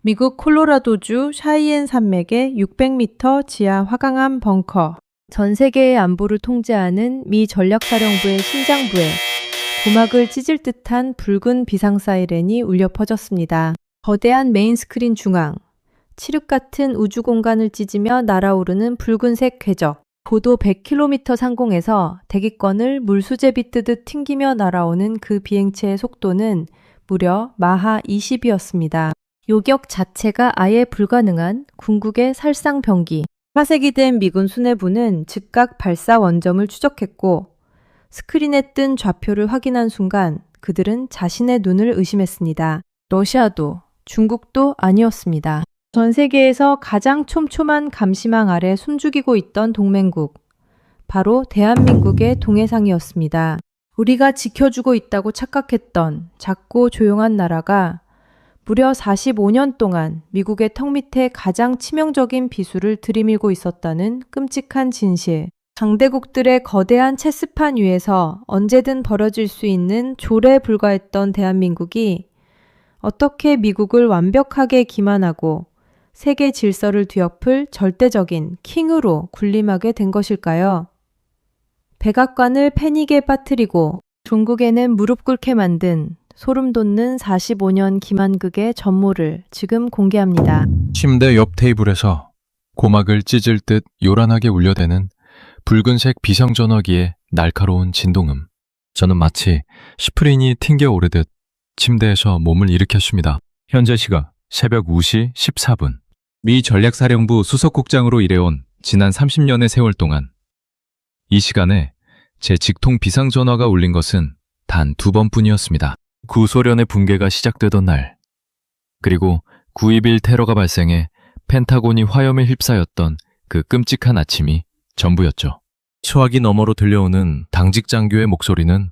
미국 콜로라도주 샤이엔 산맥의 600m 지하 화강암 벙커. 전 세계의 안보를 통제하는 미 전략사령부의 심장부에 고막을 찢을 듯한 붉은 비상 사이렌이 울려 퍼졌습니다. 거대한 메인 스크린 중앙, 칠흑 같은 우주 공간을 찢으며 날아오르는 붉은색 궤적. 고도 100km 상공에서 대기권을 물수제 빗뜨듯 튕기며 날아오는 그 비행체의 속도는 무려 마하 20이었습니다. 요격 자체가 아예 불가능한 궁극의 살상병기. 파색이 된 미군 수뇌부는 즉각 발사 원점을 추적했고 스크린에 뜬 좌표를 확인한 순간 그들은 자신의 눈을 의심했습니다. 러시아도 중국도 아니었습니다. 전 세계에서 가장 촘촘한 감시망 아래 숨죽이고 있던 동맹국, 바로 대한민국의 동해상이었습니다. 우리가 지켜주고 있다고 착각했던 작고 조용한 나라가 무려 45년 동안 미국의 턱 밑에 가장 치명적인 비수를 들이밀고 있었다는 끔찍한 진실. 강대국들의 거대한 체스판 위에서 언제든 벌어질 수 있는 졸에 불과했던 대한민국이 어떻게 미국을 완벽하게 기만하고 세계 질서를 뒤엎을 절대적인 킹으로 군림하게 된 것일까요? 백악관을 패닉에 빠뜨리고 중국에는 무릎 꿇게 만든 소름 돋는 45년 기만극의 전모를 지금 공개합니다. 침대 옆 테이블에서 고막을 찢을 듯 요란하게 울려대는 붉은색 비상전화기의 날카로운 진동음. 저는 마치 스프링이 튕겨 오르듯 침대에서 몸을 일으켰습니다. 현재 시각 새벽 2시 14분. 미 전략사령부 수석국장으로 일해온 지난 30년의 세월 동안 이 시간에 제 직통 비상전화가 울린 것은 단 2번뿐이었습니다. 구소련의 붕괴가 시작되던 날, 그리고 9.11 테러가 발생해 펜타곤이 화염에 휩싸였던 그 끔찍한 아침이 전부였죠. 소화기 너머로 들려오는 당직 장교의 목소리는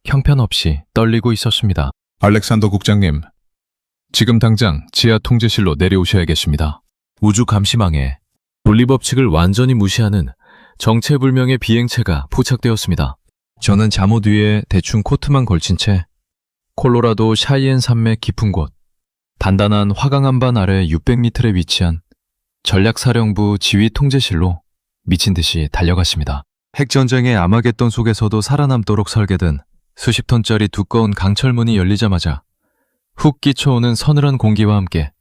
형편없이 떨리고 있었습니다. 알렉산더 국장님, 지금 당장 지하 통제실로 내려오셔야겠습니다. 우주 감시망에 분리법칙을 완전히 무시하는 정체불명의 비행체가 포착되었습니다. 저는 잠옷 위에 대충 코트만 걸친 채 콜로라도 샤이엔 산맥 깊은 곳, 단단한 화강암반 아래 600m에 위치한 전략사령부 지휘 통제실로 미친 듯이 달려갔습니다. 핵전쟁의 아마겟돈 속에서도 살아남도록 설계된 수십 톤짜리 두꺼운 강철문이 열리자마자 훅 끼쳐오는 서늘한 공기와 함께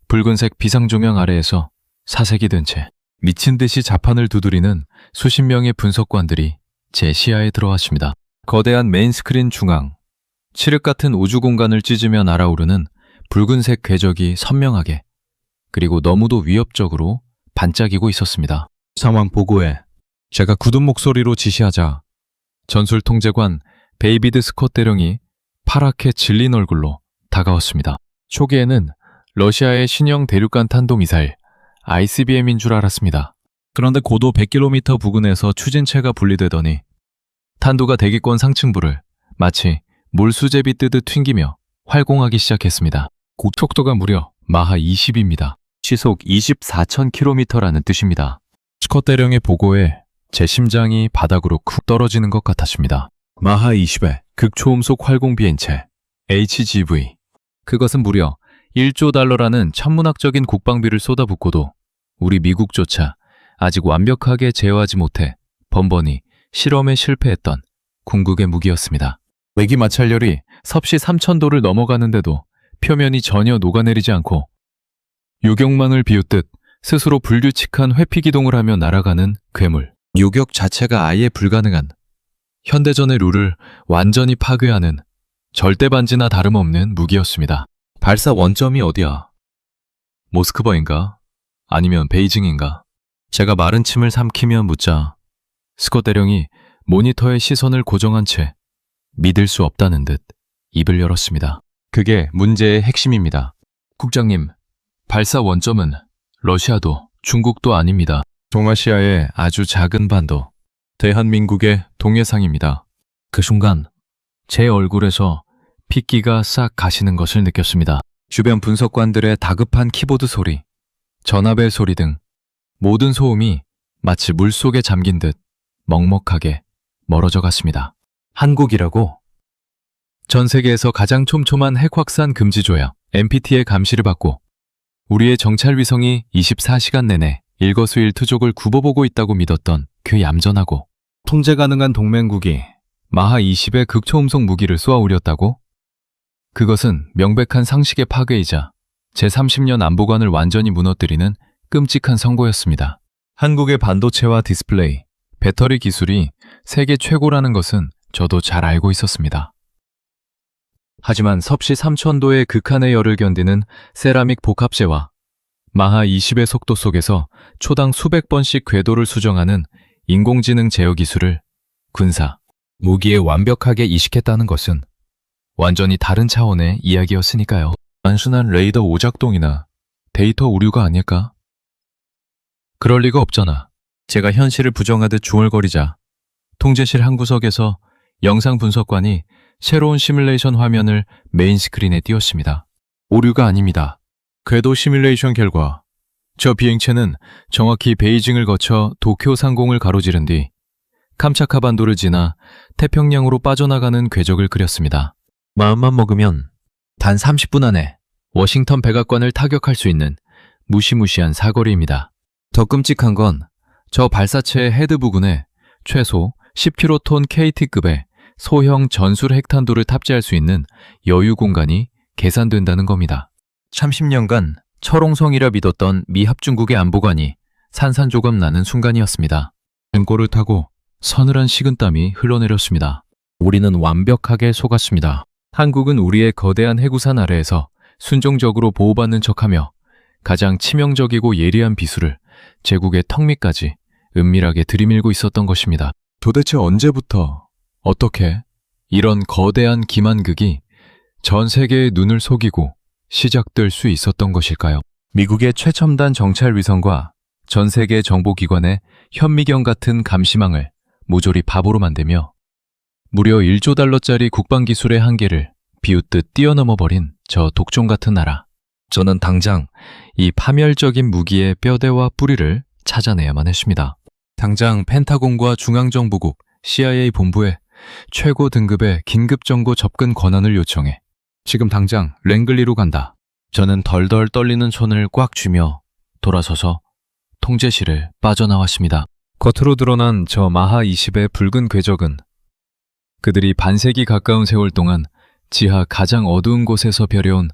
붉은색 비상조명 아래에서 사색이 된 채 미친 듯이 자판을 두드리는 수십 명의 분석관들이 제 시야에 들어왔습니다. 거대한 메인 스크린 중앙, 칠흑 같은 우주 공간을 찢으며 날아오르는 붉은색 궤적이 선명하게, 그리고 너무도 위협적으로 반짝이고 있었습니다. 상황 보고에 제가 굳은 목소리로 지시하자 전술 통제관 베이비드 스콧 대령이 파랗게 질린 얼굴로 다가왔습니다. 초기에는 러시아의 신형 대륙간 탄도미사일 ICBM인 줄 알았습니다. 그런데 고도 100km 부근에서 추진체가 분리되더니 탄두가 대기권 상층부를 마치 물수제비 뜨듯 튕기며 활공하기 시작했습니다. 속도가 무려 마하 20입니다. 시속 24,000km라는 뜻입니다. 스콧 대령의 보고에 제 심장이 바닥으로 쿡 떨어지는 것 같았습니다. 마하 20의 극초음속 활공 비행체 HGV. 그것은 무려 1조 달러라는 천문학적인 국방비를 쏟아붓고도 우리 미국조차 아직 완벽하게 제어하지 못해 번번이 실험에 실패했던 궁극의 무기였습니다. 외기 마찰열이 섭씨 3000도를 넘어가는데도 표면이 전혀 녹아내리지 않고 요격망을 비웃듯 스스로 불규칙한 회피기동을 하며 날아가는 괴물. 요격 자체가 아예 불가능한 현대전의 룰을 완전히 파괴하는 절대반지나 다름없는 무기였습니다. 발사 원점이 어디야? 모스크바인가? 아니면 베이징인가? 제가 마른 침을 삼키며 묻자 스콧 대령이 모니터에 시선을 고정한 채 믿을 수 없다는 듯 입을 열었습니다. 그게 문제의 핵심입니다. 국장님, 발사 원점은 러시아도 중국도 아닙니다. 동아시아의 아주 작은 반도, 대한민국의 동해상입니다. 그 순간 제 얼굴에서 핏기가 싹 가시는 것을 느꼈습니다. 주변 분석관들의 다급한 키보드 소리, 전화벨 소리 등 모든 소음이 마치 물속에 잠긴 듯 먹먹하게 멀어져 갔습니다. 한국이라고? 전 세계에서 가장 촘촘한 핵 확산 금지 조약 NPT의 감시를 받고 우리의 정찰 위성이 24시간 내내 일거수일투족을 굽어보고 있다고 믿었던 그 얌전하고 통제 가능한 동맹국이 마하 20의 극초음속 무기를 쏘아올렸다고? 그것은 명백한 상식의 파괴이자 제30년 안보관을 완전히 무너뜨리는 끔찍한 선고였습니다. 한국의 반도체와 디스플레이, 배터리 기술이 세계 최고라는 것은 저도 잘 알고 있었습니다. 하지만 섭씨 3000도의 극한의 열을 견디는 세라믹 복합재와 마하 20의 속도 속에서 초당 수백 번씩 궤도를 수정하는 인공지능 제어 기술을 군사, 무기에 완벽하게 이식했다는 것은 완전히 다른 차원의 이야기였으니까요. 단순한 레이더 오작동이나 데이터 오류가 아닐까? 그럴 리가 없잖아. 제가 현실을 부정하듯 중얼거리자 통제실 한 구석에서 영상 분석관이 새로운 시뮬레이션 화면을 메인 스크린에 띄웠습니다. 오류가 아닙니다. 궤도 시뮬레이션 결과 저 비행체는 정확히 베이징을 거쳐 도쿄 상공을 가로지른 뒤 캄차카 반도를 지나 태평양으로 빠져나가는 궤적을 그렸습니다. 마음만 먹으면 단 30분 안에 워싱턴 백악관을 타격할 수 있는 무시무시한 사거리입니다. 더 끔찍한 건 저 발사체의 헤드 부근에 최소 10킬로톤 KT급의 소형 전술 핵탄두를 탑재할 수 있는 여유 공간이 계산된다는 겁니다. 30년간 철옹성이라 믿었던 미 합중국의 안보관이 산산조각 나는 순간이었습니다. 등골을 타고 서늘한 식은땀이 흘러내렸습니다. 우리는 완벽하게 속았습니다. 한국은 우리의 거대한 해구산 아래에서 순종적으로 보호받는 척하며 가장 치명적이고 예리한 비수를 제국의 턱 밑까지 은밀하게 들이밀고 있었던 것입니다. 도대체 언제부터 어떻게 이런 거대한 기만극이 전 세계의 눈을 속이고 시작될 수 있었던 것일까요? 미국의 최첨단 정찰 위성과 전 세계 정보기관의 현미경 같은 감시망을 모조리 바보로 만들며 무려 1조 달러짜리 국방기술의 한계를 비웃듯 뛰어넘어버린 저 독종 같은 나라. 저는 당장 이 파멸적인 무기의 뼈대와 뿌리를 찾아내야만 했습니다. 당장 펜타곤과 중앙정보국 CIA 본부에 최고 등급의 긴급정보 접근 권한을 요청해 지금 당장 랭글리로 간다. 저는 덜덜 떨리는 손을 꽉 쥐며 돌아서서 통제실을 빠져나왔습니다. 겉으로 드러난 저 마하 20의 붉은 궤적은 그들이 반세기 가까운 세월 동안 지하 가장 어두운 곳에서 벼려온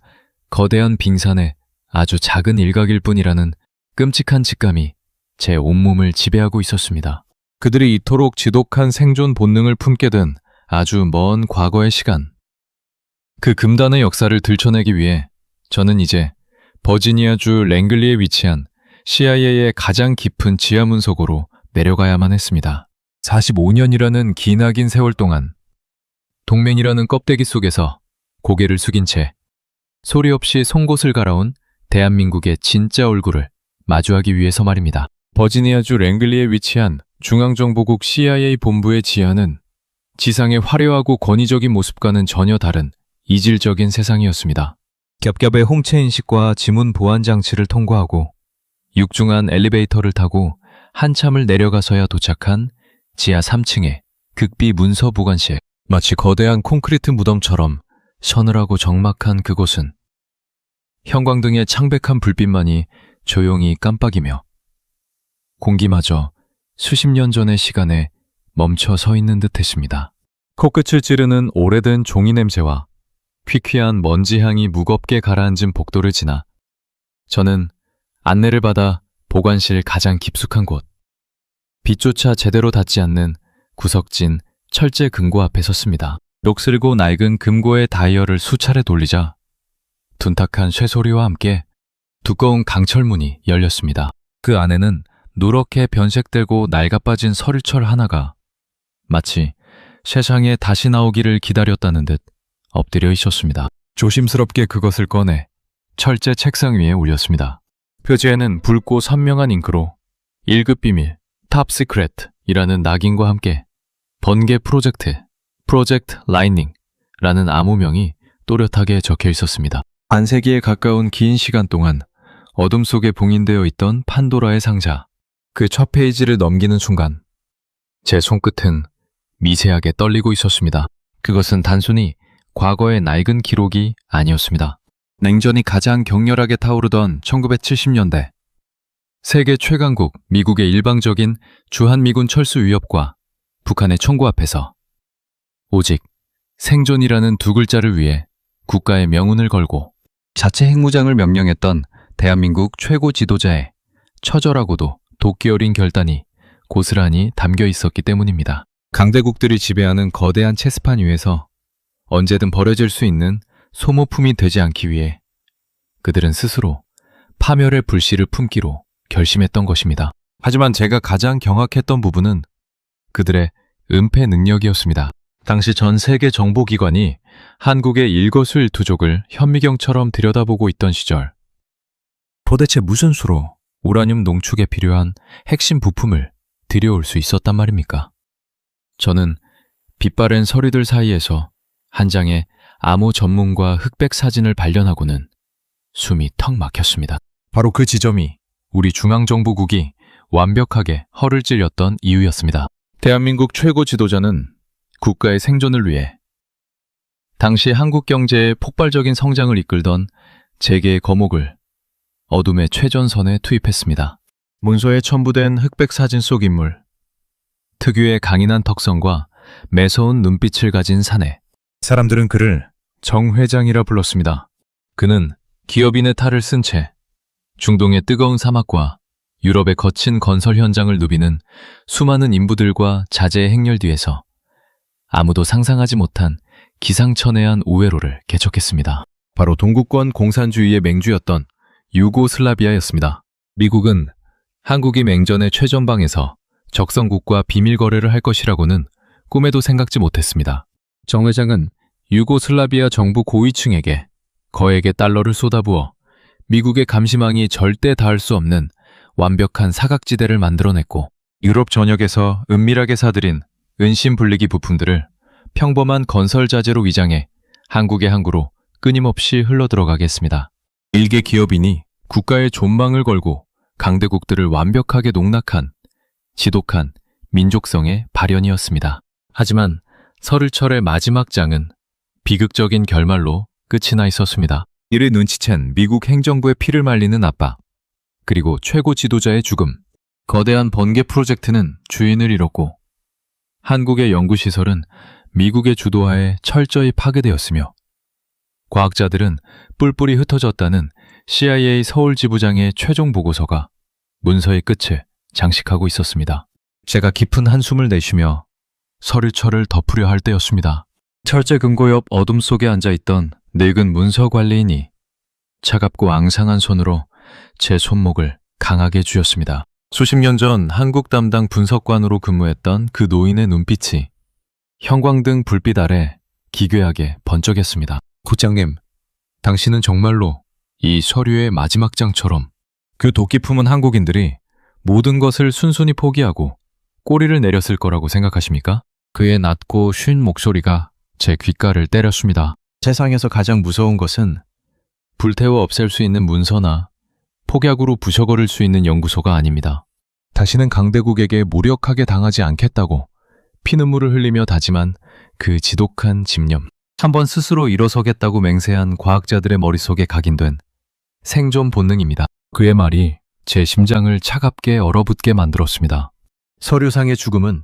거대한 빙산의 아주 작은 일각일 뿐이라는 끔찍한 직감이 제 온몸을 지배하고 있었습니다. 그들이 이토록 지독한 생존 본능을 품게 된 아주 먼 과거의 시간. 그 금단의 역사를 들춰내기 위해 저는 이제 버지니아주 랭글리에 위치한 CIA의 가장 깊은 지하문 속으로 내려가야만 했습니다. 45년이라는 기나긴 세월 동안 동맹이라는 껍데기 속에서 고개를 숙인 채 소리 없이 송곳을 갈아온 대한민국의 진짜 얼굴을 마주하기 위해서 말입니다. 버지니아주 랭글리에 위치한 중앙정보국 CIA 본부의 지하는 지상의 화려하고 권위적인 모습과는 전혀 다른 이질적인 세상이었습니다. 겹겹의 홍채 인식과 지문 보안 장치를 통과하고 육중한 엘리베이터를 타고 한참을 내려가서야 도착한 지하 3층의 극비 문서 보관실. 마치 거대한 콘크리트 무덤처럼 서늘하고 적막한 그곳은 형광등의 창백한 불빛만이 조용히 깜빡이며 공기마저 수십 년 전의 시간에 멈춰 서 있는 듯 했습니다. 코끝을 찌르는 오래된 종이 냄새와 퀴퀴한 먼지 향이 무겁게 가라앉은 복도를 지나 저는 안내를 받아 보관실 가장 깊숙한 곳, 빛조차 제대로 닿지 않는 구석진 철제 금고 앞에 섰습니다. 녹슬고 낡은 금고의 다이얼을 수차례 돌리자 둔탁한 쇠소리와 함께 두꺼운 강철문이 열렸습니다. 그 안에는 누렇게 변색되고 낡아빠진 서류철 하나가 마치 세상에 다시 나오기를 기다렸다는 듯 엎드려 있었습니다. 조심스럽게 그것을 꺼내 철제 책상 위에 올렸습니다. 표지에는 붉고 선명한 잉크로 1급 비밀, 탑 시크릿이라는 낙인과 함께 번개 프로젝트 라이닝라는 암호명이 또렷하게 적혀 있었습니다. 반세기에 가까운 긴 시간 동안 어둠 속에 봉인되어 있던 판도라의 상자. 그 첫 페이지를 넘기는 순간 제 손끝은 미세하게 떨리고 있었습니다. 그것은 단순히 과거의 낡은 기록이 아니었습니다. 냉전이 가장 격렬하게 타오르던 1970년대. 세계 최강국 미국의 일방적인 주한미군 철수 위협과 북한의 총구 앞에서 오직 생존이라는 두 글자를 위해 국가의 명운을 걸고 자체 핵무장을 명령했던 대한민국 최고 지도자의 처절하고도 도끼 어린 결단이 고스란히 담겨 있었기 때문입니다. 강대국들이 지배하는 거대한 체스판 위에서 언제든 버려질 수 있는 소모품이 되지 않기 위해 그들은 스스로 파멸의 불씨를 품기로 결심했던 것입니다. 하지만 제가 가장 경악했던 부분은 그들의 은폐 능력이었습니다. 당시 전 세계 정보기관이 한국의 일거수일투족을 현미경처럼 들여다보고 있던 시절, 도대체 무슨 수로 우라늄 농축에 필요한 핵심 부품을 들여올 수 있었단 말입니까? 저는 빛바랜 서류들 사이에서 한 장의 암호 전문과 흑백 사진을 발견하고는 숨이 턱 막혔습니다. 바로 그 지점이 우리 중앙정보국이 완벽하게 허를 찔렸던 이유였습니다. 대한민국 최고 지도자는 국가의 생존을 위해 당시 한국 경제의 폭발적인 성장을 이끌던 재계의 거목을 어둠의 최전선에 투입했습니다. 문서에 첨부된 흑백 사진 속 인물, 특유의 강인한 턱선과 매서운 눈빛을 가진 사내. 사람들은 그를 정 회장이라 불렀습니다. 그는 기업인의 탈을 쓴 채 중동의 뜨거운 사막과 유럽의 거친 건설 현장을 누비는 수많은 인부들과 자재의 행렬 뒤에서 아무도 상상하지 못한 기상천외한 우회로를 개척했습니다. 바로 동구권 공산주의의 맹주였던 유고슬라비아였습니다. 미국은 한국이 맹전의 최전방에서 적성국과 비밀거래를 할 것이라고는 꿈에도 생각지 못했습니다. 정 회장은 유고슬라비아 정부 고위층에게 거액의 달러를 쏟아부어 미국의 감시망이 절대 닿을 수 없는 완벽한 사각지대를 만들어냈고, 유럽 전역에서 은밀하게 사들인 은신분리기 부품들을 평범한 건설 자재로 위장해 한국의 항구로 끊임없이 흘러들어가게 했습니다. 일개 기업인이 국가의 존망을 걸고 강대국들을 완벽하게 농락한 지독한 민족성의 발현이었습니다. 하지만 설을철의 마지막 장은 비극적인 결말로 끝이 나 있었습니다. 이를 눈치챈 미국 행정부의 피를 말리는 아빠, 그리고 최고 지도자의 죽음. 거대한 번개 프로젝트는 주인을 잃었고 한국의 연구시설은 미국의 주도하에 철저히 파괴되었으며 과학자들은 뿔뿔이 흩어졌다는 CIA 서울 지부장의 최종 보고서가 문서의 끝을 장식하고 있었습니다. 제가 깊은 한숨을 내쉬며 설을철을 덮으려 할 때였습니다. 철제 금고 옆 어둠 속에 앉아있던 늙은 문서 관리인이 차갑고 앙상한 손으로 제 손목을 강하게 쥐었습니다. 수십 년 전 한국 담당 분석관으로 근무했던 그 노인의 눈빛이 형광등 불빛 아래 기괴하게 번쩍였습니다. 국장님, 당신은 정말로 이 서류의 마지막 장처럼 그 도끼 품은 한국인들이 모든 것을 순순히 포기하고 꼬리를 내렸을 거라고 생각하십니까? 그의 낮고 쉰 목소리가 제 귓가를 때렸습니다. 세상에서 가장 무서운 것은 불태워 없앨 수 있는 문서나 폭약으로 부셔버릴 수 있는 연구소가 아닙니다. 다시는 강대국에게 무력하게 당하지 않겠다고 피눈물을 흘리며 다짐한 그 지독한 집념. 한번 스스로 일어서겠다고 맹세한 과학자들의 머릿속에 각인된 생존 본능입니다. 그의 말이 제 심장을 차갑게 얼어붙게 만들었습니다. 서류상의 죽음은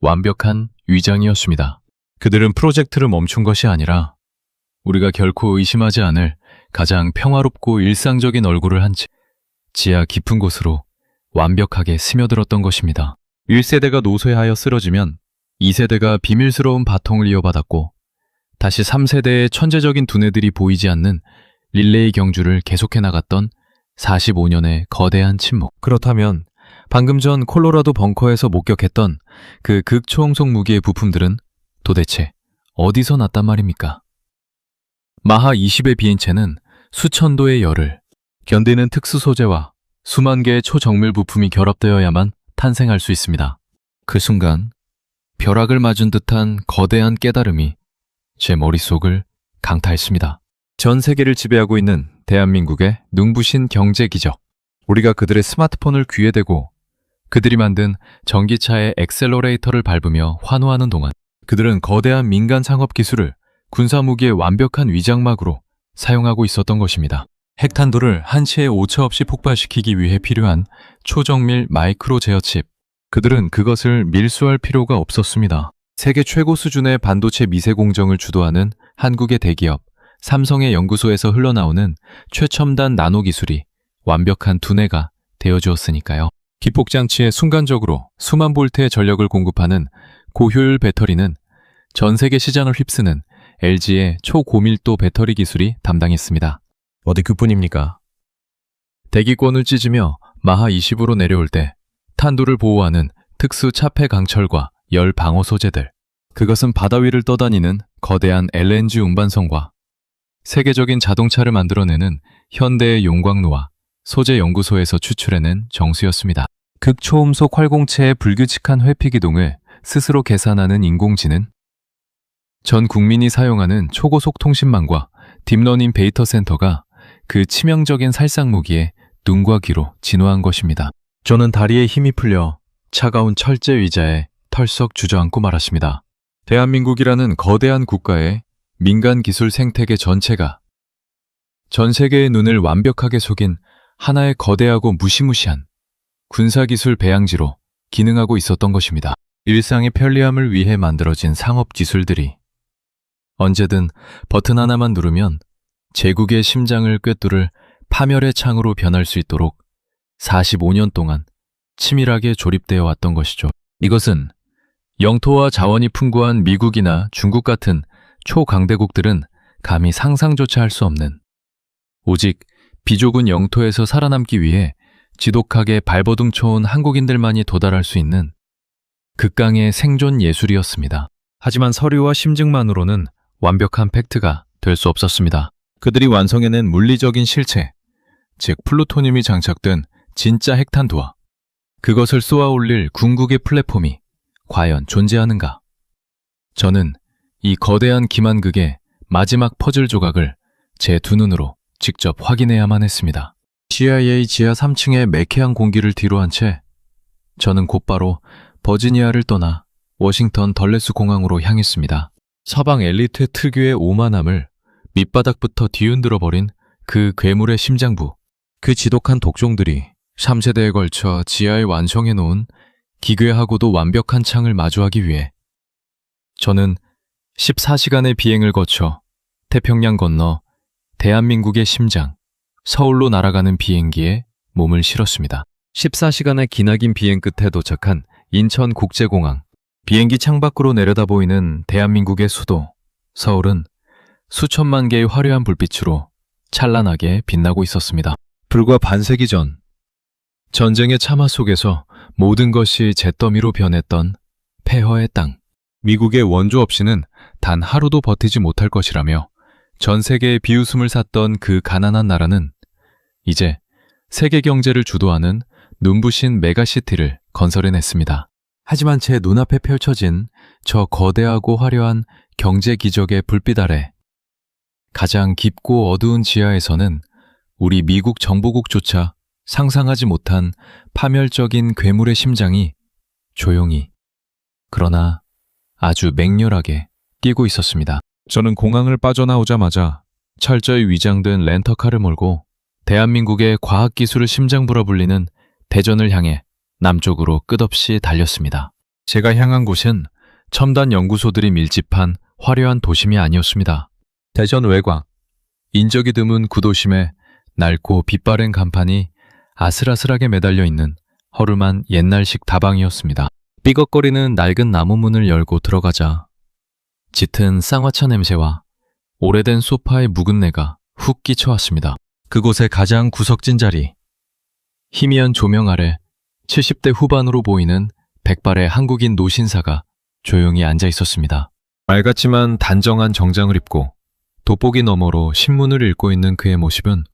완벽한 위장이었습니다. 그들은 프로젝트를 멈춘 것이 아니라 우리가 결코 의심하지 않을 가장 평화롭고 일상적인 얼굴을 한 채 지하 깊은 곳으로 완벽하게 스며들었던 것입니다. 1세대가 노쇠하여 쓰러지면 2세대가 비밀스러운 바통을 이어받았고 다시 3세대의 천재적인 두뇌들이 보이지 않는 릴레이 경주를 계속해 나갔던 45년의 거대한 침묵. 그렇다면 방금 전 콜로라도 벙커에서 목격했던 그 극초음속 무기의 부품들은 도대체 어디서 났단 말입니까? 마하 20의 비행체는 수천 도의 열을 견디는 특수 소재와 수만 개의 초정밀 부품이 결합되어야만 탄생할 수 있습니다. 그 순간 벼락을 맞은 듯한 거대한 깨달음이 제 머릿속을 강타했습니다. 전 세계를 지배하고 있는 대한민국의 눈부신 경제 기적. 우리가 그들의 스마트폰을 귀에 대고 그들이 만든 전기차의 엑셀러레이터를 밟으며 환호하는 동안 그들은 거대한 민간 상업 기술을 군사무기의 완벽한 위장막으로 사용하고 있었던 것입니다. 핵탄두를 한치의 오차 없이 폭발시키기 위해 필요한 초정밀 마이크로 제어칩. 그들은 그것을 밀수할 필요가 없었습니다. 세계 최고 수준의 반도체 미세 공정을 주도하는 한국의 대기업 삼성의 연구소에서 흘러나오는 최첨단 나노 기술이 완벽한 두뇌가 되어주었으니까요. 기폭장치에 순간적으로 수만 볼트의 전력을 공급하는 고효율 배터리는 전 세계 시장을 휩쓰는 LG의 초고밀도 배터리 기술이 담당했습니다. 어디 그뿐입니까? 대기권을 찢으며 마하 20으로 내려올 때 탄두를 보호하는 특수 차폐 강철과 열 방어 소재들. 그것은 바다 위를 떠다니는 거대한 LNG 운반선과 세계적인 자동차를 만들어내는 현대의 용광로와 소재 연구소에서 추출해낸 정수였습니다. 극초음속 활공체의 불규칙한 회피 기동을 스스로 계산하는 인공지능. 전 국민이 사용하는 초고속 통신망과 딥러닝 데이터 센터가 그 치명적인 살상 무기에 눈과 귀로 진화한 것입니다. 저는 다리에 힘이 풀려 차가운 철제 의자에 털썩 주저앉고 말았습니다. 대한민국이라는 거대한 국가의 민간 기술 생태계 전체가 전 세계의 눈을 완벽하게 속인 하나의 거대하고 무시무시한 군사기술 배양지로 기능하고 있었던 것입니다. 일상의 편리함을 위해 만들어진 상업 기술들이 언제든 버튼 하나만 누르면 제국의 심장을 꿰뚫을 파멸의 창으로 변할 수 있도록 45년 동안 치밀하게 조립되어 왔던 것이죠. 이것은 영토와 자원이 풍부한 미국이나 중국 같은 초강대국들은 감히 상상조차 할 수 없는, 오직 비좁은 영토에서 살아남기 위해 지독하게 발버둥 쳐온 한국인들만이 도달할 수 있는 극강의 생존 예술이었습니다. 하지만 서류와 심증만으로는 완벽한 팩트가 될 수 없었습니다. 그들이 완성해낸 물리적인 실체, 즉 플루토늄이 장착된 진짜 핵탄두와 그것을 쏘아 올릴 궁극의 플랫폼이 과연 존재하는가? 저는 이 거대한 기만극의 마지막 퍼즐 조각을 제 두 눈으로 직접 확인해야만 했습니다. CIA 지하 3층의 매캐한 공기를 뒤로 한 채 저는 곧바로 버지니아를 떠나 워싱턴 덜레스 공항으로 향했습니다. 서방 엘리트의 특유의 오만함을 밑바닥부터 뒤흔들어 버린 그 괴물의 심장부, 그 지독한 독종들이 3세대에 걸쳐 지하에 완성해 놓은 기괴하고도 완벽한 창을 마주하기 위해 저는 14시간의 비행을 거쳐 태평양 건너 대한민국의 심장, 서울로 날아가는 비행기에 몸을 실었습니다. 14시간의 기나긴 비행 끝에 도착한 인천국제공항. 비행기 창밖으로 내려다 보이는 대한민국의 수도, 서울은 수천만 개의 화려한 불빛으로 찬란하게 빛나고 있었습니다. 불과 반세기 전, 전쟁의 참화 속에서 모든 것이 잿더미로 변했던 폐허의 땅. 미국의 원조 없이는 단 하루도 버티지 못할 것이라며 전 세계에 비웃음을 샀던 그 가난한 나라는 이제 세계 경제를 주도하는 눈부신 메가시티를 건설해냈습니다. 하지만 제 눈앞에 펼쳐진 저 거대하고 화려한 경제 기적의 불빛 아래 가장 깊고 어두운 지하에서는 우리 미국 정보국조차 상상하지 못한 파멸적인 괴물의 심장이 조용히, 그러나 아주 맹렬하게 뛰고 있었습니다. 저는 공항을 빠져나오자마자 철저히 위장된 렌터카를 몰고 대한민국의 과학기술의 심장부라 불리는 대전을 향해 남쪽으로 끝없이 달렸습니다. 제가 향한 곳은 첨단 연구소들이 밀집한 화려한 도심이 아니었습니다. 대전 외곽, 인적이 드문 구도심에 낡고 빛바랜 간판이 아슬아슬하게 매달려 있는 허름한 옛날식 다방이었습니다. 삐걱거리는 낡은 나무 문을 열고 들어가자 짙은 쌍화차 냄새와 오래된 소파의 묵은내가 훅 끼쳐왔습니다. 그곳의 가장 구석진 자리, 희미한 조명 아래 70대 후반으로 보이는 백발의 한국인 노신사가 조용히 앉아 있었습니다. 맑았지만 단정한 정장을 입고 돋보기 너머로 신문을 읽고 있는 그의 모습은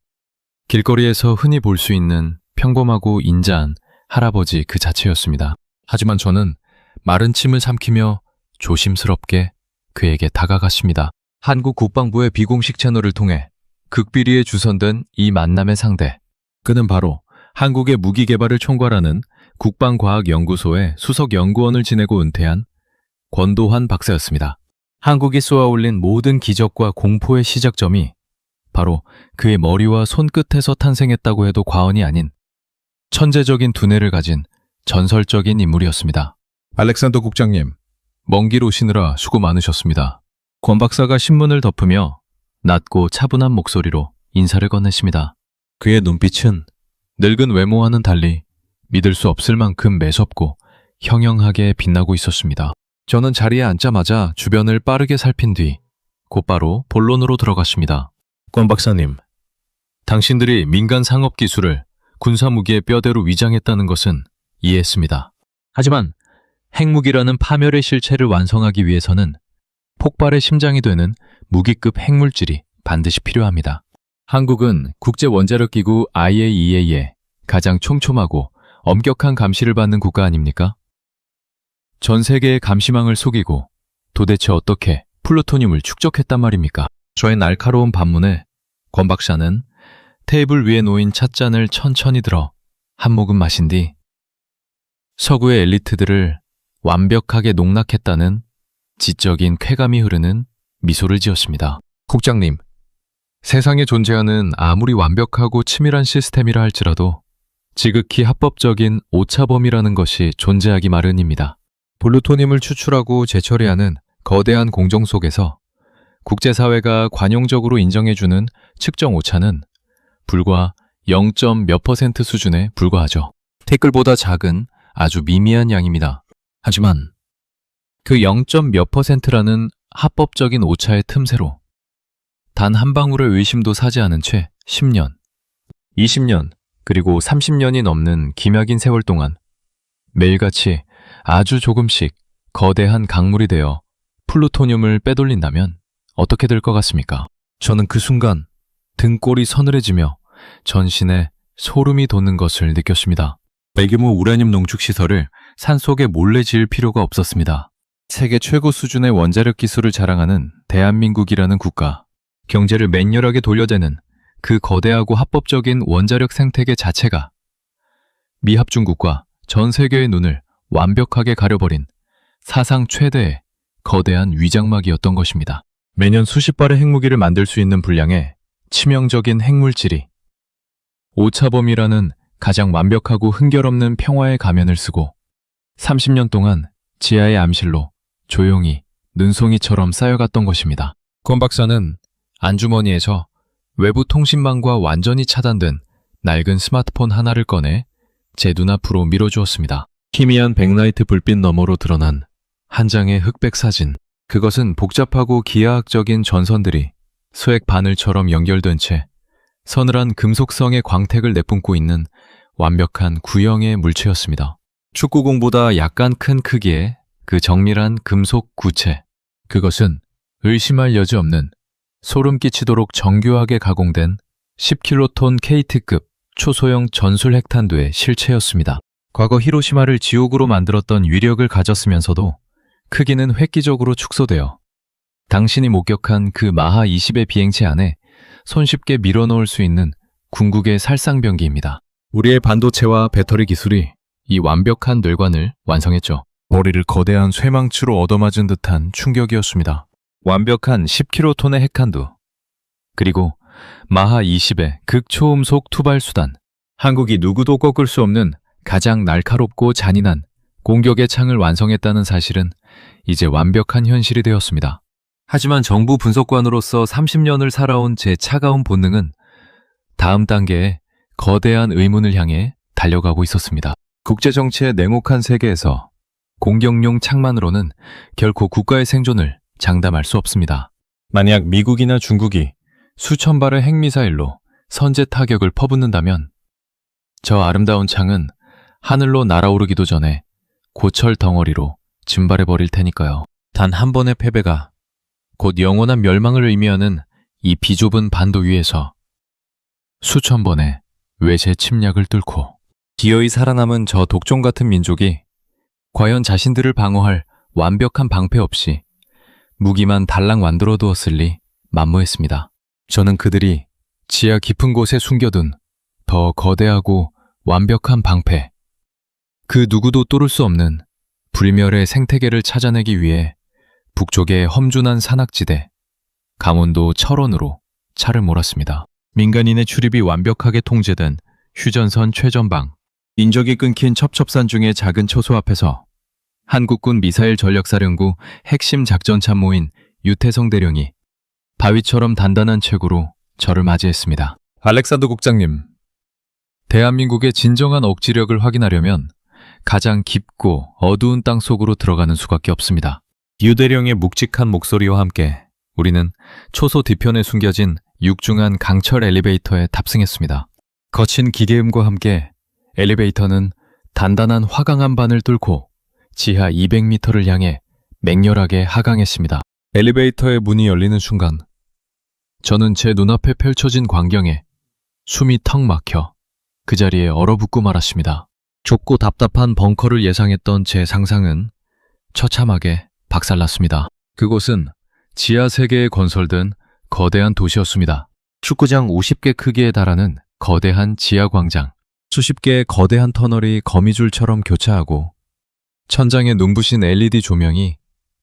길거리에서 흔히 볼 수 있는 평범하고 인자한 할아버지 그 자체였습니다. 하지만 저는 마른 침을 삼키며 조심스럽게 그에게 다가갔습니다. 한국 국방부의 비공식 채널을 통해 극비리에 주선된 이 만남의 상대, 그는 바로 한국의 무기개발을 총괄하는 국방과학연구소의 수석연구원을 지내고 은퇴한 권도환 박사였습니다. 한국이 쏘아올린 모든 기적과 공포의 시작점이 바로 그의 머리와 손끝에서 탄생했다고 해도 과언이 아닌 천재적인 두뇌를 가진 전설적인 인물이었습니다. 알렉산더 국장님, 먼 길 오시느라 수고 많으셨습니다. 권 박사가 신문을 덮으며 낮고 차분한 목소리로 인사를 건네십니다. 그의 눈빛은 늙은 외모와는 달리 믿을 수 없을 만큼 매섭고 형형하게 빛나고 있었습니다. 저는 자리에 앉자마자 주변을 빠르게 살핀 뒤 곧바로 본론으로 들어갔습니다. 권 박사님, 당신들이 민간 상업 기술을 군사무기의 뼈대로 위장했다는 것은 이해했습니다. 하지만 핵무기라는 파멸의 실체를 완성하기 위해서는 폭발의 심장이 되는 무기급 핵물질이 반드시 필요합니다. 한국은 국제원자력기구 IAEA의 가장 촘촘하고 엄격한 감시를 받는 국가 아닙니까? 전 세계의 감시망을 속이고 도대체 어떻게 플루토늄을 축적했단 말입니까? 저의 날카로운 반문에 권 박사는 테이블 위에 놓인 찻잔을 천천히 들어 한 모금 마신 뒤 서구의 엘리트들을 완벽하게 농락했다는 지적인 쾌감이 흐르는 미소를 지었습니다. 국장님, 세상에 존재하는 아무리 완벽하고 치밀한 시스템이라 할지라도 지극히 합법적인 오차범위라는 것이 존재하기 마련입니다. 플루토늄을 추출하고 재처리하는 거대한 공정 속에서 국제사회가 관용적으로 인정해주는 측정 오차는 불과 0. 몇 % 수준에 불과하죠. 태클보다 작은 아주 미미한 양입니다. 하지만 그 0. 몇 %라는 합법적인 오차의 틈새로 단 한 방울의 의심도 사지 않은 채 10년, 20년, 그리고 30년이 넘는 기막인 세월 동안 매일같이 아주 조금씩 거대한 강물이 되어 플루토늄을 빼돌린다면 어떻게 될 것 같습니까? 저는 그 순간 등골이 서늘해지며 전신에 소름이 돋는 것을 느꼈습니다. 대규모 우라늄 농축 시설을 산속에 몰래 지을 필요가 없었습니다. 세계 최고 수준의 원자력 기술을 자랑하는 대한민국이라는 국가, 경제를 맹렬하게 돌려대는 그 거대하고 합법적인 원자력 생태계 자체가 미합중국과 전 세계의 눈을 완벽하게 가려버린 사상 최대의 거대한 위장막이었던 것입니다. 매년 수십 발의 핵무기를 만들 수 있는 분량의 치명적인 핵물질이 오차범위라는 가장 완벽하고 흥결없는 평화의 가면을 쓰고 30년 동안 지하의 암실로 조용히 눈송이처럼 쌓여갔던 것입니다. 권 박사는 안주머니에서 외부 통신망과 완전히 차단된 낡은 스마트폰 하나를 꺼내 제 눈앞으로 밀어주었습니다. 희미한 백라이트 불빛 너머로 드러난 한 장의 흑백 사진. 그것은 복잡하고 기하학적인 전선들이 수액 바늘처럼 연결된 채 서늘한 금속성의 광택을 내뿜고 있는 완벽한 구형의 물체였습니다. 축구공보다 약간 큰 크기의 그 정밀한 금속 구체. 그것은 의심할 여지 없는 소름 끼치도록 정교하게 가공된 10킬로톤 KT급 초소형 전술 핵탄두의 실체였습니다. 과거 히로시마를 지옥으로 만들었던 위력을 가졌으면서도 크기는 획기적으로 축소되어 당신이 목격한 그 마하 20의 비행체 안에 손쉽게 밀어넣을 수 있는 궁극의 살상병기입니다. 우리의 반도체와 배터리 기술이 이 완벽한 뇌관을 완성했죠. 머리를 거대한 쇠망치로 얻어맞은 듯한 충격이었습니다. 완벽한 10킬로톤의 핵탄두, 그리고 마하 20의 극초음속 투발수단, 한국이 누구도 꺾을 수 없는 가장 날카롭고 잔인한 공격의 창을 완성했다는 사실은 이제 완벽한 현실이 되었습니다. 하지만 정부 분석관으로서 30년을 살아온 제 차가운 본능은 다음 단계의 거대한 의문을 향해 달려가고 있었습니다. 국제정치의 냉혹한 세계에서 공격용 창만으로는 결코 국가의 생존을 장담할 수 없습니다. 만약 미국이나 중국이 수천 발의 핵미사일로 선제 타격을 퍼붓는다면 저 아름다운 창은 하늘로 날아오르기도 전에 고철 덩어리로 증발해버릴 테니까요. 단 한 번의 패배가 곧 영원한 멸망을 의미하는 이 비좁은 반도 위에서 수천 번의 외세 침략을 뚫고 기어이 살아남은 저 독종 같은 민족이 과연 자신들을 방어할 완벽한 방패 없이 무기만 달랑 만들어 두었을리 만무했습니다. 저는 그들이 지하 깊은 곳에 숨겨둔 더 거대하고 완벽한 방패, 그 누구도 뚫을 수 없는 불멸의 생태계를 찾아내기 위해 북쪽의 험준한 산악지대, 강원도 철원으로 차를 몰았습니다. 민간인의 출입이 완벽하게 통제된 휴전선 최전방, 인적이 끊긴 첩첩산 중의 작은 초소 앞에서 한국군 미사일 전력사령부 핵심 작전 참모인 유태성 대령이 바위처럼 단단한 체구로 저를 맞이했습니다. 알렉산더 국장님, 대한민국의 진정한 억지력을 확인하려면 가장 깊고 어두운 땅 속으로 들어가는 수밖에 없습니다. 유 대령의 묵직한 목소리와 함께 우리는 초소 뒤편에 숨겨진 육중한 강철 엘리베이터에 탑승했습니다. 거친 기계음과 함께 엘리베이터는 단단한 화강암 반을 뚫고 지하 200m를 향해 맹렬하게 하강했습니다. 엘리베이터의 문이 열리는 순간 저는 제 눈앞에 펼쳐진 광경에 숨이 턱 막혀 그 자리에 얼어붙고 말았습니다. 좁고 답답한 벙커를 예상했던 제 상상은 처참하게 박살났습니다. 그곳은 지하 세계에 건설된 거대한 도시였습니다. 축구장 50개 크기에 달하는 거대한 지하 광장, 수십 개의 거대한 터널이 거미줄처럼 교차하고 천장에 눈부신 LED 조명이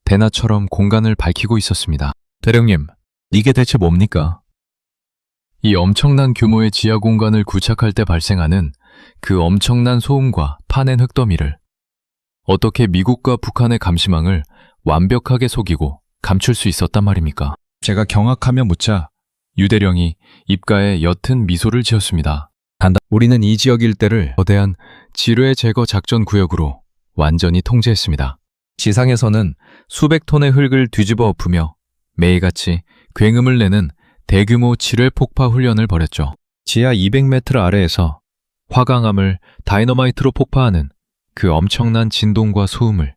대낮처럼 공간을 밝히고 있었습니다. 대령님, 이게 대체 뭡니까? 이 엄청난 규모의 지하 공간을 구착할 때 발생하는 그 엄청난 소음과 파낸 흙더미를 어떻게 미국과 북한의 감시망을 완벽하게 속이고 감출 수 있었단 말입니까? 제가 경악하며 묻자 유 대령이 입가에 옅은 미소를 지었습니다. 우리는 이 지역 일대를 거대한 지뢰 제거 작전 구역으로 완전히 통제했습니다. 지상에서는 수백 톤의 흙을 뒤집어 엎으며 매일같이 굉음을 내는 대규모 지뢰 폭파 훈련을 벌였죠. 지하 200m 아래에서 화강암을 다이너마이트로 폭파하는 그 엄청난 진동과 소음을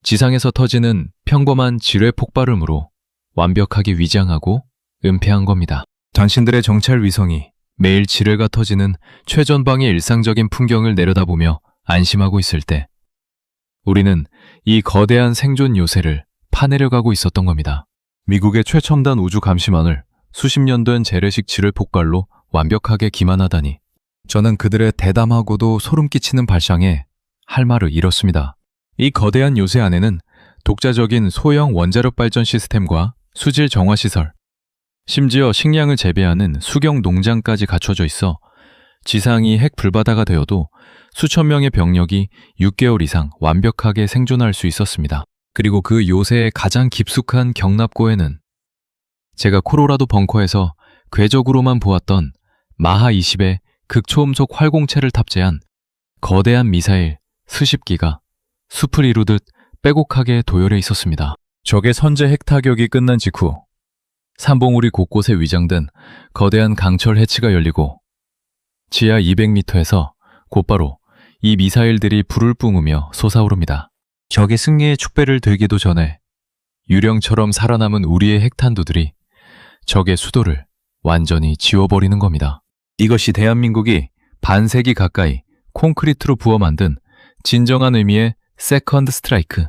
지상에서 터지는 평범한 지뢰 폭발음으로 완벽하게 위장하고 은폐한 겁니다. 당신들의 정찰 위성이 매일 지뢰가 터지는 최전방의 일상적인 풍경을 내려다보며 안심하고 있을 때 우리는 이 거대한 생존 요새를 파내려가고 있었던 겁니다. 미국의 최첨단 우주 감시망을 수십 년 된 재래식 지뢰 폭발로 완벽하게 기만하다니 저는 그들의 대담하고도 소름 끼치는 발상에 할 말을 잃었습니다. 이 거대한 요새 안에는 독자적인 소형 원자력 발전 시스템과 수질 정화 시설, 심지어 식량을 재배하는 수경 농장까지 갖춰져 있어 지상이 핵 불바다가 되어도 수천 명의 병력이 6개월 이상 완벽하게 생존할 수 있었습니다. 그리고 그 요새의 가장 깊숙한 경납고에는 제가 코로라도 벙커에서 궤적으로만 보았던 마하 20의 극초음속 활공체를 탑재한 거대한 미사일 수십 기가 숲을 이루듯 빼곡하게 도열해 있었습니다. 적의 선제 핵 타격이 끝난 직후 산봉우리 곳곳에 위장된 거대한 강철 해치가 열리고 지하 200m에서 곧바로 이 미사일들이 불을 뿜으며 솟아오릅니다. 적의 승리의 축배를 들기도 전에 유령처럼 살아남은 우리의 핵탄두들이 적의 수도를 완전히 지워버리는 겁니다. 이것이 대한민국이 반세기 가까이 콘크리트로 부어 만든 진정한 의미의 세컨드 스트라이크,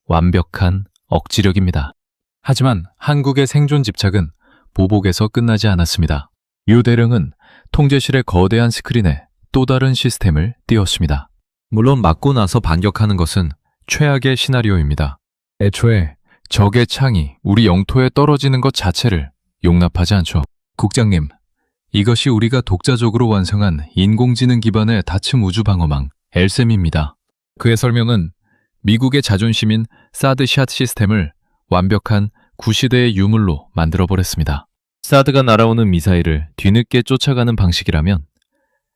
완벽한 억지력입니다. 하지만 한국의 생존 집착은 보복에서 끝나지 않았습니다. 유 대령은 통제실의 거대한 스크린에 또 다른 시스템을 띄웠습니다. 물론 맞고 나서 반격하는 것은 최악의 시나리오입니다. 애초에 적의 창이 우리 영토에 떨어지는 것 자체를 용납하지 않죠. 국장님, 이것이 우리가 독자적으로 완성한 인공지능 기반의 다층 우주 방어망 엘셈입니다. 그의 설명은 미국의 자존심인 사드샷 시스템을 완벽한 구시대의 유물로 만들어버렸습니다. 사드가 날아오는 미사일을 뒤늦게 쫓아가는 방식이라면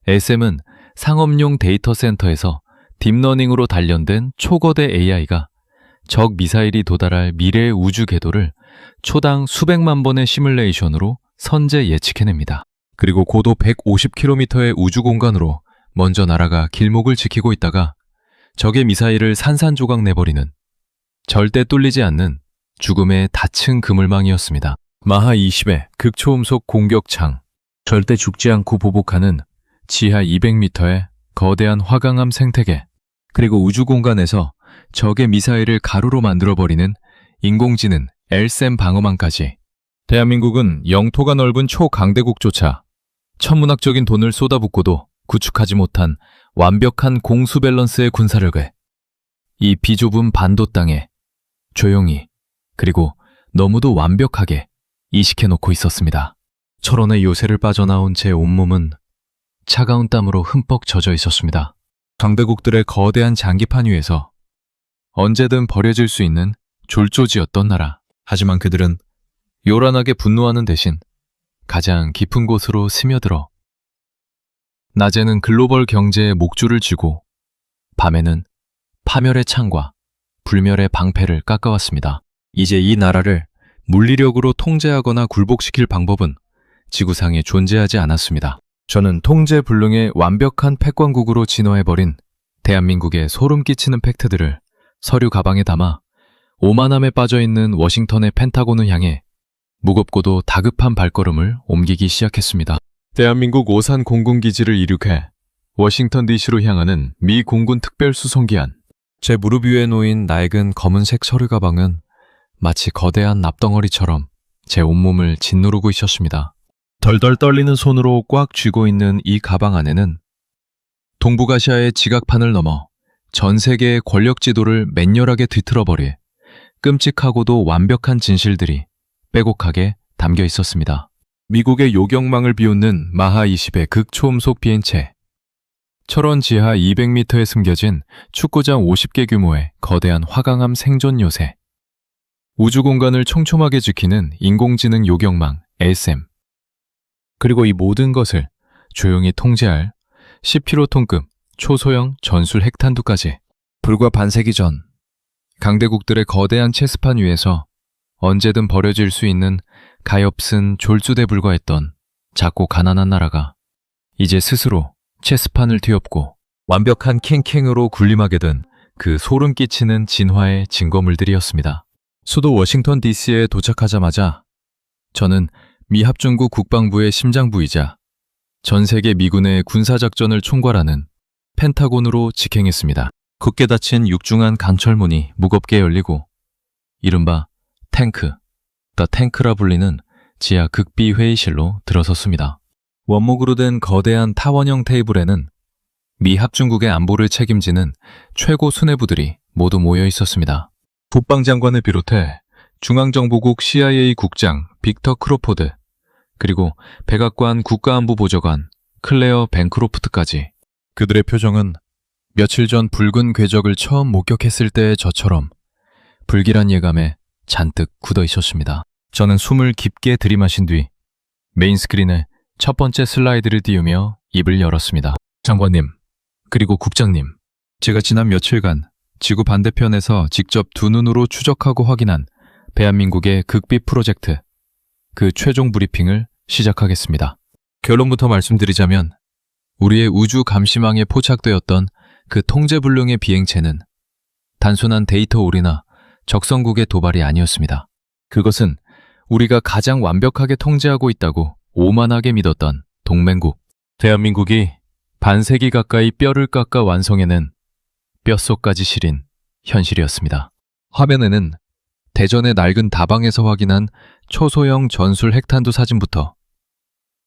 엘셈은 상업용 데이터 센터에서 딥러닝으로 단련된 초거대 AI가 적 미사일이 도달할 미래의 우주 궤도를 초당 수백만 번의 시뮬레이션으로 선제 예측해냅니다. 그리고 고도 150km의 우주 공간으로 먼저 날아가 길목을 지키고 있다가 적의 미사일을 산산조각 내버리는 절대 뚫리지 않는 죽음의 다층 그물망이었습니다. 마하 20의 극초음속 공격창, 절대 죽지 않고 보복하는 지하 200m의 거대한 화강암 생태계, 그리고 우주 공간에서 적의 미사일을 가루로 만들어버리는 인공지능 엘셈 방어망까지 대한민국은 영토가 넓은 초강대국조차 천문학적인 돈을 쏟아붓고도 구축하지 못한 완벽한 공수 밸런스의 군사력을 이 비좁은 반도 땅에 조용히 그리고 너무도 완벽하게 이식해놓고 있었습니다. 철원의 요새를 빠져나온 제 온몸은 차가운 땀으로 흠뻑 젖어 있었습니다. 강대국들의 거대한 장기판 위에서 언제든 버려질 수 있는 졸조지였던 나라. 하지만 그들은 요란하게 분노하는 대신 가장 깊은 곳으로 스며들어 낮에는 글로벌 경제의 목줄을 쥐고 밤에는 파멸의 창과 불멸의 방패를 깎아왔습니다. 이제 이 나라를 물리력으로 통제하거나 굴복시킬 방법은 지구상에 존재하지 않았습니다. 저는 통제불능의 완벽한 패권국으로 진화해버린 대한민국의 소름 끼치는 팩트들을 서류 가방에 담아 오만함에 빠져있는 워싱턴의 펜타곤을 향해 무겁고도 다급한 발걸음을 옮기기 시작했습니다. 대한민국 오산 공군기지를 이륙해 워싱턴 DC로 향하는 미 공군 특별수송기한. 제 무릎 위에 놓인 낡은 검은색 서류 가방은 마치 거대한 납덩어리처럼 제 온몸을 짓누르고 있었습니다. 덜덜 떨리는 손으로 꽉 쥐고 있는 이 가방 안에는 동북아시아의 지각판을 넘어 전 세계의 권력 지도를 맹렬하게 뒤틀어버릴 끔찍하고도 완벽한 진실들이 빼곡하게 담겨 있었습니다. 미국의 요격망을 비웃는 마하-20의 극초음속 비행체, 철원 지하 200m에 숨겨진 축구장 50개 규모의 거대한 화강암 생존 요새, 우주 공간을 촘촘하게 지키는 인공지능 요격망 ASM, 그리고 이 모든 것을 조용히 통제할 10kg급 초소형 전술 핵탄두까지. 불과 반세기 전 강대국들의 거대한 체스판 위에서 언제든 버려질 수 있는 가엾은 졸주대 불과했던 작고 가난한 나라가 이제 스스로 체스판을 뒤엎고 완벽한 캥캥으로 군림하게 된 그 소름 끼치는 진화의 증거물들이었습니다. 수도 워싱턴 DC에 도착하자마자 저는 미 합중국 국방부의 심장부이자 전 세계 미군의 군사작전을 총괄하는 펜타곤으로 직행했습니다. 굳게 닫힌 육중한 강철문이 무겁게 열리고 이른바 탱크, 더 탱크라 불리는 지하 극비 회의실로 들어섰습니다. 원목으로 된 거대한 타원형 테이블에는 미 합중국의 안보를 책임지는 최고 수뇌부들이 모두 모여 있었습니다. 국방장관을 비롯해 중앙정보국 CIA 국장 빅터 크로포드, 그리고 백악관 국가안보보좌관 클레어 벤크로프트까지. 그들의 표정은 며칠 전 붉은 궤적을 처음 목격했을 때의 저처럼 불길한 예감에 잔뜩 굳어 있었습니다. 저는 숨을 깊게 들이마신 뒤 메인 스크린에 첫 번째 슬라이드를 띄우며 입을 열었습니다. 장관님, 그리고 국장님, 제가 지난 며칠간 지구 반대편에서 직접 두 눈으로 추적하고 확인한 대한민국의 극비 프로젝트, 그 최종 브리핑을 시작하겠습니다. 결론부터 말씀드리자면 우리의 우주 감시망에 포착되었던 그 통제불능의 비행체는 단순한 데이터 오류나 적성국의 도발이 아니었습니다. 그것은 우리가 가장 완벽하게 통제하고 있다고 오만하게 믿었던 동맹국, 대한민국이 반세기 가까이 뼈를 깎아 완성해낸 뼛속까지 시린 현실이었습니다. 화면에는 대전의 낡은 다방에서 확인한 초소형 전술 핵탄두 사진부터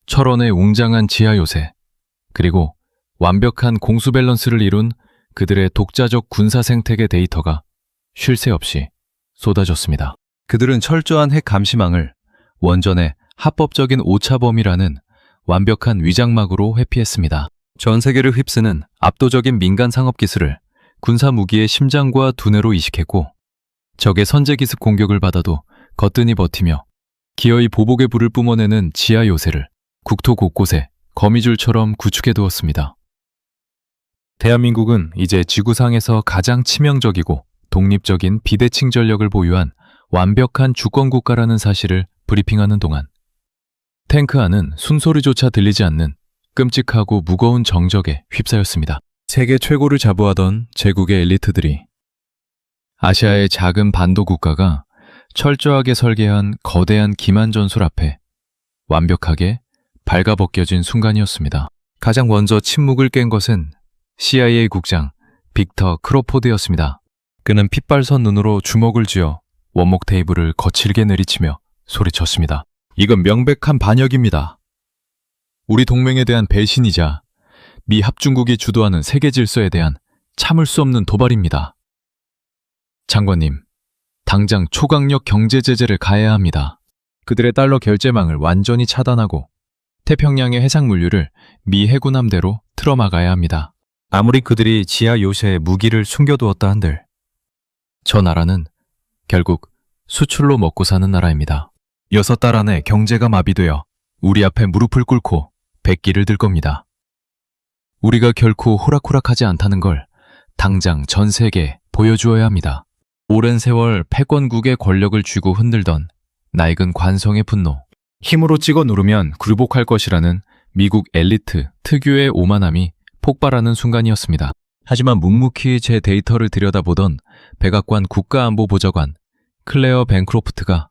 철원의 웅장한 지하 요새, 그리고 완벽한 공수 밸런스를 이룬 그들의 독자적 군사 생태계 데이터가 쉴 새 없이 쏟아졌습니다. 그들은 철저한 핵 감시망을 원전의 합법적인 오차범위라는 완벽한 위장막으로 회피했습니다. 전 세계를 휩쓰는 압도적인 민간 상업 기술을 군사 무기의 심장과 두뇌로 이식했고 적의 선제 기습 공격을 받아도 거뜬히 버티며 기어이 보복의 불을 뿜어내는 지하 요새를 국토 곳곳에 거미줄처럼 구축해 두었습니다. 대한민국은 이제 지구상에서 가장 치명적이고 독립적인 비대칭 전력을 보유한 완벽한 주권국가라는 사실을 브리핑하는 동안 탱크 안은 숨소리조차 들리지 않는 끔찍하고 무거운 정적에 휩싸였습니다. 세계 최고를 자부하던 제국의 엘리트들이 아시아의 작은 반도 국가가 철저하게 설계한 거대한 기만 전술 앞에 완벽하게 발가벗겨진 순간이었습니다. 가장 먼저 침묵을 깬 것은 CIA 국장 빅터 크로포드였습니다. 그는 핏발선 눈으로 주먹을 쥐어 원목 테이블을 거칠게 내리치며 소리쳤습니다. 이건 명백한 반역입니다. 우리 동맹에 대한 배신이자 미 합중국이 주도하는 세계 질서에 대한 참을 수 없는 도발입니다. 장관님, 당장 초강력 경제 제재를 가해야 합니다. 그들의 달러 결제망을 완전히 차단하고 태평양의 해상 물류를 미 해군함대로 틀어막아야 합니다. 아무리 그들이 지하 요새에 무기를 숨겨두었다 한들 저 나라는 결국 수출로 먹고 사는 나라입니다. 6달 안에 경제가 마비되어 우리 앞에 무릎을 꿇고 백기를 들 겁니다. 우리가 결코 호락호락하지 않다는 걸 당장 전 세계에 보여주어야 합니다. 오랜 세월 패권국의 권력을 쥐고 흔들던 낡은 관성의 분노, 힘으로 찍어 누르면 굴복할 것이라는 미국 엘리트 특유의 오만함이 폭발하는 순간이었습니다. 하지만 묵묵히 제 데이터를 들여다보던 백악관 국가안보보좌관 클레어 벤크로프트가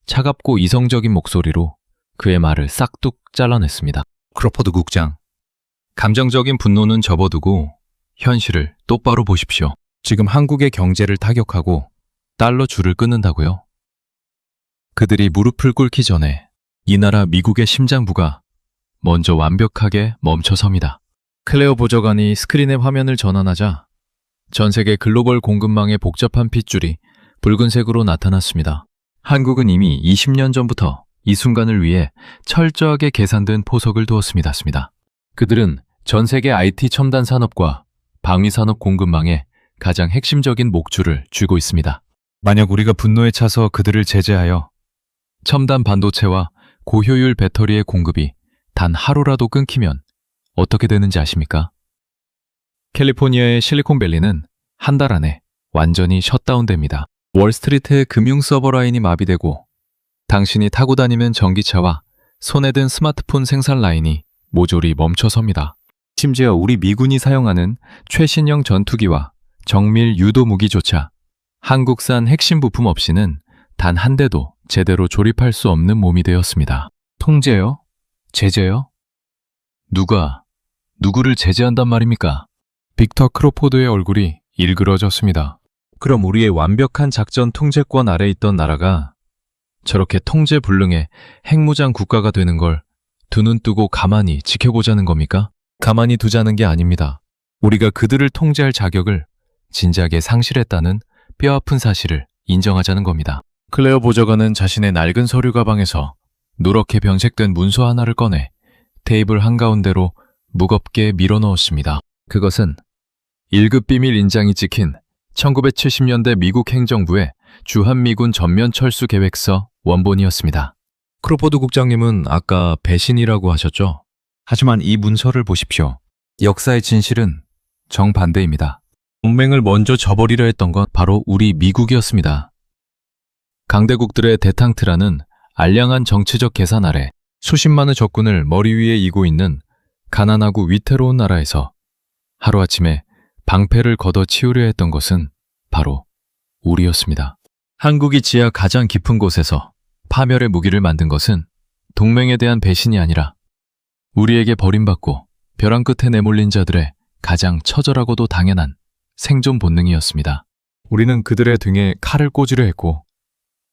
차갑고 이성적인 목소리로 그의 말을 싹둑 잘라냈습니다. 크로포드 국장, 감정적인 분노는 접어두고 현실을 똑바로 보십시오. 지금 한국의 경제를 타격하고 달러 줄을 끊는다고요? 그들이 무릎을 꿇기 전에 이 나라 미국의 심장부가 먼저 완벽하게 멈춰섭니다. 클레어 보좌관이 스크린에 화면을 전환하자 전 세계 글로벌 공급망의 복잡한 핏줄이 붉은색으로 나타났습니다. 한국은 이미 20년 전부터 이 순간을 위해 철저하게 계산된 포석을 두었습니다. 그들은 전 세계 IT 첨단 산업과 방위 산업 공급망의 가장 핵심적인 목줄을 쥐고 있습니다. 만약 우리가 분노에 차서 그들을 제재하여 첨단 반도체와 고효율 배터리의 공급이 단 하루라도 끊기면 어떻게 되는지 아십니까? 캘리포니아의 실리콘밸리는 한 달 안에 완전히 셧다운됩니다. 월스트리트의 금융 서버 라인이 마비되고 당신이 타고 다니는 전기차와 손에 든 스마트폰 생산 라인이 모조리 멈춰섭니다. 심지어 우리 미군이 사용하는 최신형 전투기와 정밀 유도 무기조차 한국산 핵심 부품 없이는 단 한 대도 제대로 조립할 수 없는 몸이 되었습니다. 통제요? 제재요? 누가 누구를 제재한단 말입니까? 빅터 크로포드의 얼굴이 일그러졌습니다. 그럼 우리의 완벽한 작전 통제권 아래 있던 나라가 저렇게 통제불능의 핵무장 국가가 되는 걸 두 눈 뜨고 가만히 지켜보자는 겁니까? 가만히 두자는 게 아닙니다. 우리가 그들을 통제할 자격을 진작에 상실했다는 뼈아픈 사실을 인정하자는 겁니다. 클레어 보좌관은 자신의 낡은 서류 가방에서 누렇게 변색된 문서 하나를 꺼내 테이블 한가운데로 무겁게 밀어넣었습니다. 그것은 1급 비밀 인장이 찍힌 1970년대 미국 행정부의 주한미군 전면 철수 계획서 원본이었습니다. 크로포드 국장님은 아까 배신이라고 하셨죠? 하지만 이 문서를 보십시오. 역사의 진실은 정반대입니다. 동맹을 먼저 저버리려 했던 건 바로 우리 미국이었습니다. 강대국들의 대탕트라는 알량한 정치적 계산 아래 수십만의 적군을 머리 위에 이고 있는 가난하고 위태로운 나라에서 하루아침에 방패를 걷어치우려 했던 것은 바로 우리였습니다. 한국이 지하 가장 깊은 곳에서 파멸의 무기를 만든 것은 동맹에 대한 배신이 아니라 우리에게 버림받고 벼랑 끝에 내몰린 자들의 가장 처절하고도 당연한 생존 본능이었습니다. 우리는 그들의 등에 칼을 꽂으려 했고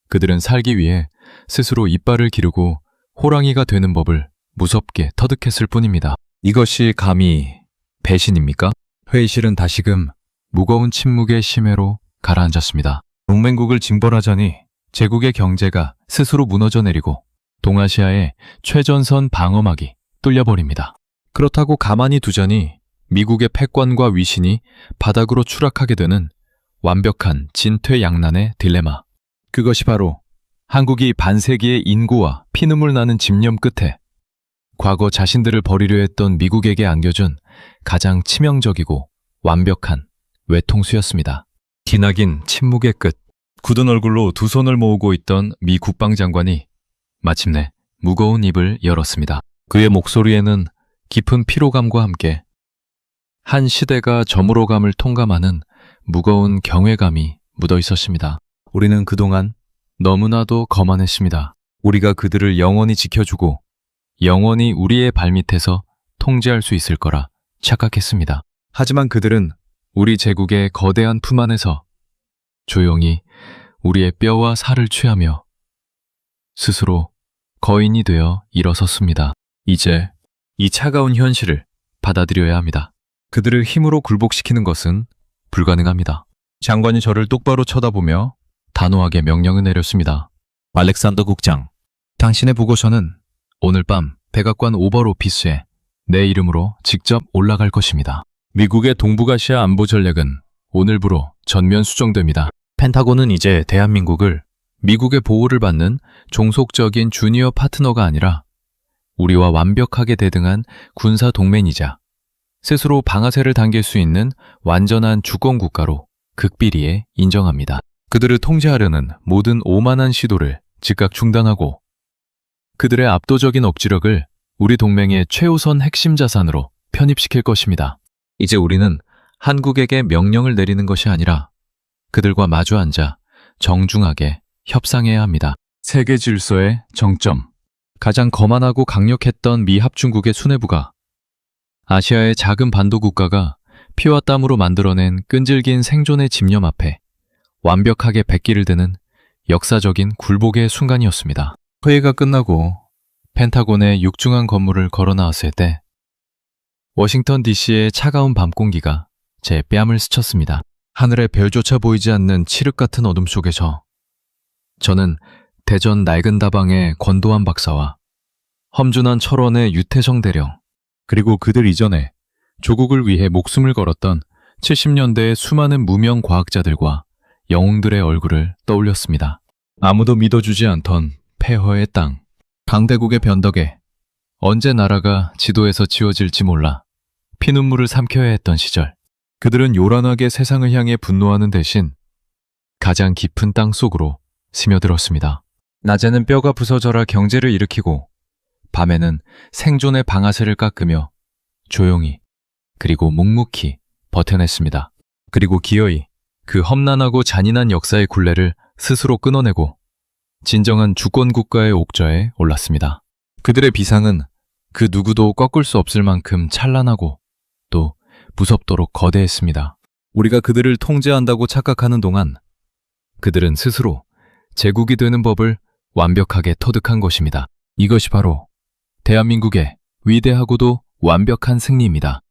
그들은 살기 위해 스스로 이빨을 기르고 호랑이가 되는 법을 무섭게 터득했을 뿐입니다. 이것이 감히 배신입니까? 회의실은 다시금 무거운 침묵의 심해로 가라앉았습니다. 동맹국을 징벌하자니 제국의 경제가 스스로 무너져 내리고 동아시아의 최전선 방어막이 뚫려버립니다. 그렇다고 가만히 두자니 미국의 패권과 위신이 바닥으로 추락하게 되는 완벽한 진퇴양난의 딜레마. 그것이 바로 한국이 반세기의 인고와 피눈물 나는 집념 끝에 과거 자신들을 버리려 했던 미국에게 안겨준 가장 치명적이고 완벽한 외통수였습니다. 기나긴 침묵의 끝. 굳은 얼굴로 두 손을 모으고 있던 미 국방장관이 마침내 무거운 입을 열었습니다. 그의 목소리에는 깊은 피로감과 함께 한 시대가 저물어감을 통감하는 무거운 경외감이 묻어 있었습니다. 우리는 그동안 너무나도 거만했습니다. 우리가 그들을 영원히 지켜주고 영원히 우리의 발밑에서 통제할 수 있을 거라 착각했습니다. 하지만 그들은 우리 제국의 거대한 품 안에서 조용히 우리의 뼈와 살을 취하며 스스로 거인이 되어 일어섰습니다. 이제 이 차가운 현실을 받아들여야 합니다. 그들을 힘으로 굴복시키는 것은 불가능합니다. 장관이 저를 똑바로 쳐다보며 단호하게 명령을 내렸습니다. 알렉산더 국장, 당신의 보고서는 오늘 밤 백악관 오벌 오피스에 내 이름으로 직접 올라갈 것입니다. 미국의 동북아시아 안보 전략은 오늘부로 전면 수정됩니다. 펜타곤은 이제 대한민국을 미국의 보호를 받는 종속적인 주니어 파트너가 아니라 우리와 완벽하게 대등한 군사 동맹이자 스스로 방아쇠를 당길 수 있는 완전한 주권 국가로 극비리에 인정합니다. 그들을 통제하려는 모든 오만한 시도를 즉각 중단하고 그들의 압도적인 억지력을 우리 동맹의 최우선 핵심 자산으로 편입시킬 것입니다. 이제 우리는 한국에게 명령을 내리는 것이 아니라 그들과 마주 앉아 정중하게 협상해야 합니다. 세계 질서의 정점. 가장 거만하고 강력했던 미 합중국의 수뇌부가 아시아의 작은 반도 국가가 피와 땀으로 만들어낸 끈질긴 생존의 집념 앞에 완벽하게 백기를 드는 역사적인 굴복의 순간이었습니다. 회의가 끝나고 펜타곤의 육중한 건물을 걸어 나왔을 때 워싱턴 DC의 차가운 밤 공기가 제 뺨을 스쳤습니다. 하늘에 별조차 보이지 않는 칠흑 같은 어둠 속에서 저는 대전 낡은 다방의 권도환 박사와 험준한 철원의 유태성 대령, 그리고 그들 이전에 조국을 위해 목숨을 걸었던 70년대의 수많은 무명 과학자들과 영웅들의 얼굴을 떠올렸습니다. 아무도 믿어주지 않던 폐허의 땅, 강대국의 변덕에 언제 나라가 지도에서 지워질지 몰라 피눈물을 삼켜야 했던 시절, 그들은 요란하게 세상을 향해 분노하는 대신 가장 깊은 땅 속으로 스며들었습니다. 낮에는 뼈가 부서져라 경제를 일으키고 밤에는 생존의 방아쇠를 깎으며 조용히 그리고 묵묵히 버텨냈습니다. 그리고 기어이 그 험난하고 잔인한 역사의 굴레를 스스로 끊어내고 진정한 주권국가의 옥저에 올랐습니다. 그들의 비상은 그 누구도 꺾을 수 없을 만큼 찬란하고 또 무섭도록 거대했습니다. 우리가 그들을 통제한다고 착각하는 동안 그들은 스스로 제국이 되는 법을 완벽하게 터득한 것입니다. 이것이 바로 대한민국의 위대하고도 완벽한 승리입니다.